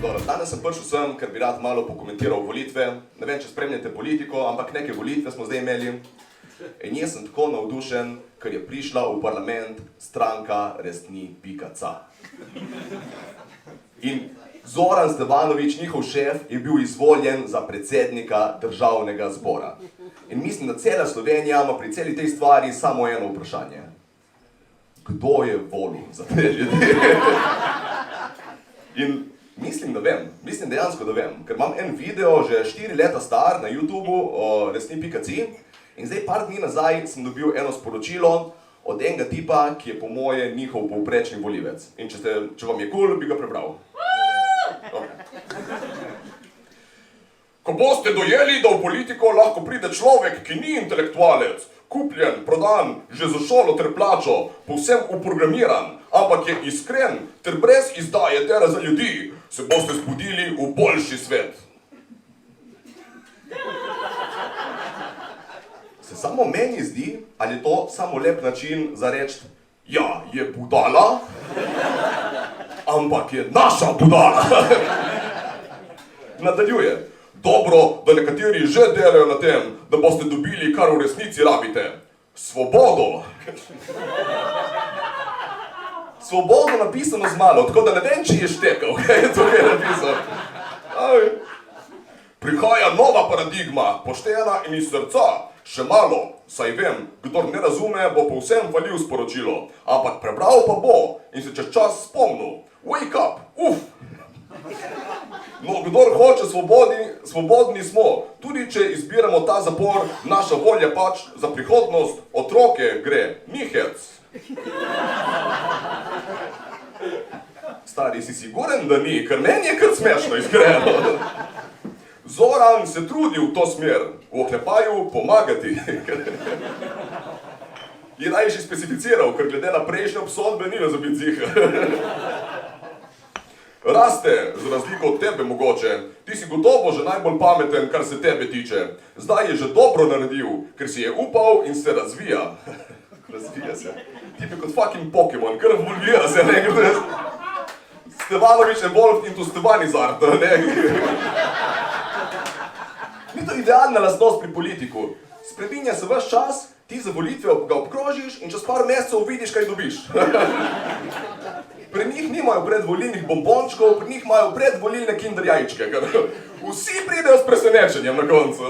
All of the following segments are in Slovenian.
Danes sem prišel sem, ker bi rad malo pokomentiral volitve. Ne vem, če spremljate politiko, ampak neke volitve smo zdaj imeli. In jaz sem tako navdušen, ker je prišla v parlament stranka Resni.ca. In Zoran Stevanović, njihov šef, je bil izvoljen za predsednika državnega zbora. In mislim, da cela Slovenija ima pri celi tej stvari samo eno vprašanje. Kdo je volil za te ljudi? In mislim, da vem. Mislim dejansko, da vem. Ker imam en video, že 4 leta star, na YouTubeu o Resni.ci. In zdaj par dni nazaj sem dobil eno sporočilo od enega tipa, ki je po moje njihov povprečni volivec. In če vam je cool, bi ga prebral. Ko boste dojeli, da v politiko lahko pride človek, ki ni intelektualec, kupljen, prodan, že za šolo ter plačo, povsem uprogramiran, ampak je iskren ter brez izdaje ter za ljudi, se boste zbudili v boljši svet. Se samo meni zdi, ali je to samo lep način za reči, ja, je budala, ampak je naša budala. Nadaljuje. Dobro, da nekateri že delajo na tem, da boste dobili, kar v resnici rabite. Svobodo. Svobodo napisano z malo, tako da ne vem, če je štekal, kaj je to napisal. Prihaja nova paradigma, poštena in iz srca. Še malo, saj vem, kdor ne razume, bo povsem falil sporočilo. Ampak prebral pa bo in se čez čas spomnil. Wake up, uf! No, kdor hoče svobodni smo. Tudi če izbiramo ta zapor, naša volja pač za prihodnost otroke gre. Ni hec. Stari, si siguren, da ni, ker meni je kar smešno, iskreno. Zoran se trudi v to smer, v oklepaju pomagati. Je najši specificiral, ker glede na prejšnje obsodbe ni za biti ziher. Raste, za razliko od tebe mogoče, ti si gotovo že najbolj pameten, kar se tebe tiče. Zdaj je že dobro naredil, ker si je upal in se razvija. Razvija se. Tip je kot fucking Pokemon, kar evolvira se, ne? Stevanović evolved into Stevanizard, ne? Ni to idealna lastnost pri politiku. Spreminja se ves čas, ti za volitve ga obkrožiš in čez par mesecev vidiš, kaj dobiš. Pri njih nimajo predvolilnih bombončkov, pri njih imajo predvolilne kinder jajčke, ker vsi pridejo s presenečenjem na koncu.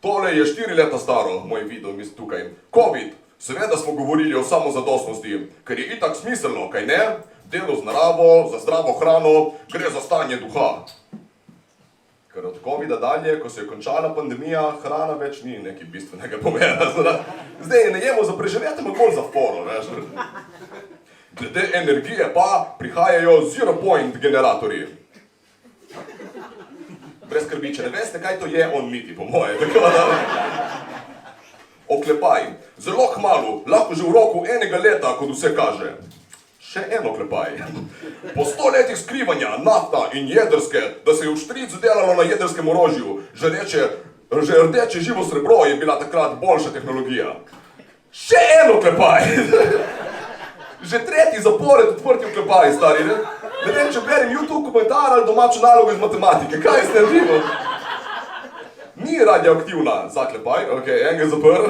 Tole je 4 leta staro, moj video, mislim tukaj. COVID. Seveda smo govorili o samozadostnosti, ker je itak smiselno, kaj ne? Delo z naravo, za zdravo hrano, gre za stanje duha. Ker od COVID-a dalje, ko se je končala pandemija, hrana več ni nekaj bistvenega pomena. Zdaj ne jemo za preživetje, ampak bolj za foro, veš. Glede energije pa prihajajo zero point generatorji. Brez skrbi, če ne veste, kaj to je, on niti, po moje. Oklepaj. Zelo kmalu, lahko že v roku enega leta, kot vse kaže. Še en oklepaj. Po 100 letih skrivanja, nafta in jedrske, da se je v štric delalo na jedrskem orožju, že rdeče živo srebro je bila takrat boljša tehnologija. Še en oklepaj. Že 3. zapored odprti oklepaj, stari, ne? Ne vem, če berem YouTube komentar ali domačo nalogo iz matematike. Kaj ste naredili? Ni radioaktivna, zaklepaj, ok, enega zapr.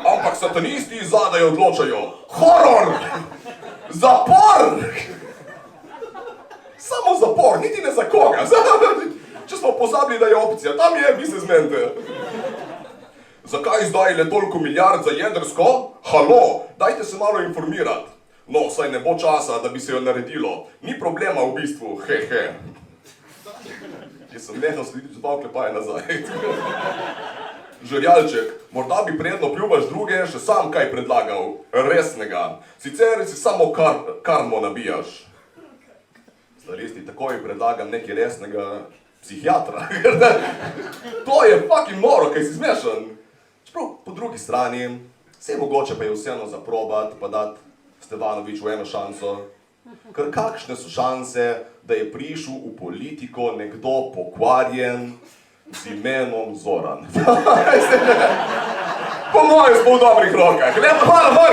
Ampak satanisti zadaj odločajo. Horor! Zapor! Samo zapor, niti ne za koga. Če smo pozabili, da je opcija, tam je, vi se zmente. Zakaj zdaj le toliko milijard za jedrsko? Halo, dajte se malo informirati. No, saj ne bo časa, da bi se jo naredilo. Ni problema v bistvu, hehe. Jaz sem nehal slediti 2 oklepaje nazaj. Žerjalček, morda bi predno pljuvaš druge, še sam kaj predlagal. Resnega. Sicer si samo karmo nabijaš. Staristi, takoj predlagam nekaj resnega psihiatra. To je fucking noro, kaj si zmešan. Čeprav po drugi strani, vse mogoče pa je vseeno zaprobat, pa dati Stevanoviću eno šanso. Ker kakšne so šanse, da je prišel v politiko nekdo pokvarjen z imenom Zoran? Po mojem smo v dobrih rokah. Lepo, hvala,